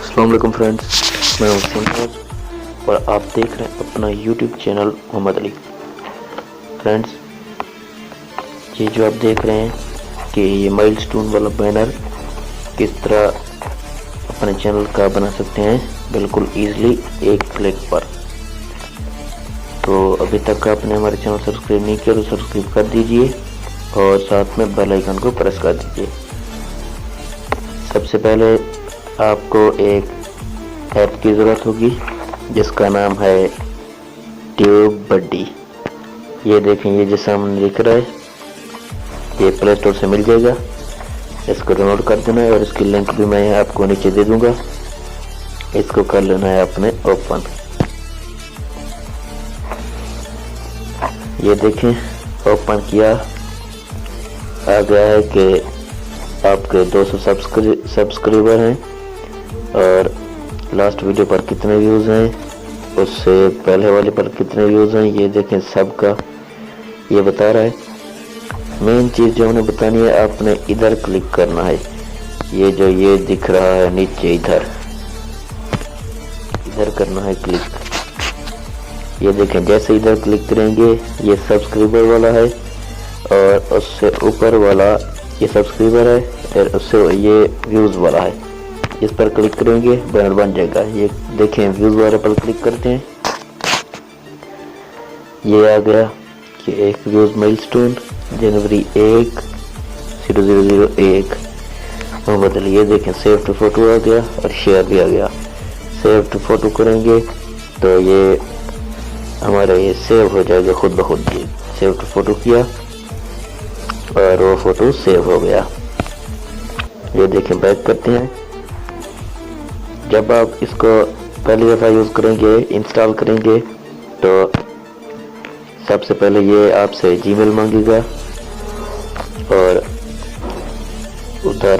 अस्सलाम वालेकुम फ्रेंड्स, मैं हूं सिंगर और आप देख रहे हैं अपना YouTube channel Mohammad Ali. Friends, ये जो आप देख रहे हैं कि ये माइलस्टोन वाला बैनर किस तरह अपने चैनल का बना सकते हैं बिल्कुल ईजिली एक क्लिक पर। तो अभी तक आपने हमारे चैनल सब्सक्राइब नहीं किया तो सब्सक्राइब कर दीजिए और साथ में बेल आइकन को प्रेस कर दीजिए। सबसे पहले आपको एक ऐप की ज़रूरत होगी जिसका नाम है ट्यूब बड्डी। ये देखें, ये जो सामने लिख रहा है ये प्ले स्टोर से मिल जाएगा। इसको डाउनलोड कर देना है और इसकी लिंक भी मैं आपको नीचे दे दूंगा। इसको कर लेना है आपने ओपन। ये देखें, ओपन किया, आ गया है कि आपके 200 सब्सक्राइबर हैं और लास्ट वीडियो पर कितने व्यूज़ हैं, उससे पहले वाले पर कितने व्यूज़ हैं, ये देखें सबका ये बता रहा है। मेन चीज़ जो हमें बतानी है, आपने इधर क्लिक करना है। ये जो ये दिख रहा है नीचे, इधर करना है क्लिक। ये देखें, जैसे इधर क्लिक करेंगे ये सब्सक्राइबर वाला है और उससे ऊपर वाला ये सब्सक्राइबर है और उससे ये व्यूज़ वाला है। इस पर क्लिक करेंगे बैनर बन जाएगा। ये देखें, व्यूज़ वाले पर क्लिक करते हैं, ये आ गया कि एक व्यूज़ माइलस्टोन जनवरी 1 0001 मोहम्मद अली। ये देखें, सेव टू फोटो आ गया और शेयर भी आ गया। सेव टू फोटो करेंगे तो ये हमारा ये सेव हो जाएगा खुद ब खुद। ये सेव टू फोटो किया और वो फोटो सेव हो गया। ये देखें, बैक करते हैं। जब आप इसको पहली दफ़ा यूज़ करेंगे, इंस्टॉल करेंगे, तो सबसे पहले ये आपसे जीमेल मांगेगा और उधर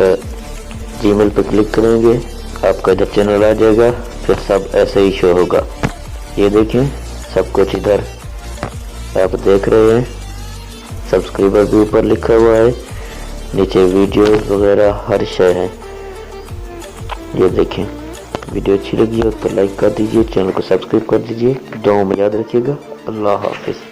जीमेल पे क्लिक करेंगे, आपका जब चैनल आ जाएगा फिर सब ऐसे ही शो होगा। ये देखें, सब कुछ इधर आप देख रहे हैं। सब्सक्राइबर भी ऊपर लिखा हुआ है, नीचे वीडियो वगैरह हर शय है। ये देखें, वीडियो अच्छी लगी हो तो लाइक कर दीजिए, चैनल को सब्सक्राइब कर दीजिए। दुआओं में याद रखिएगा। अल्लाह हाफिज़।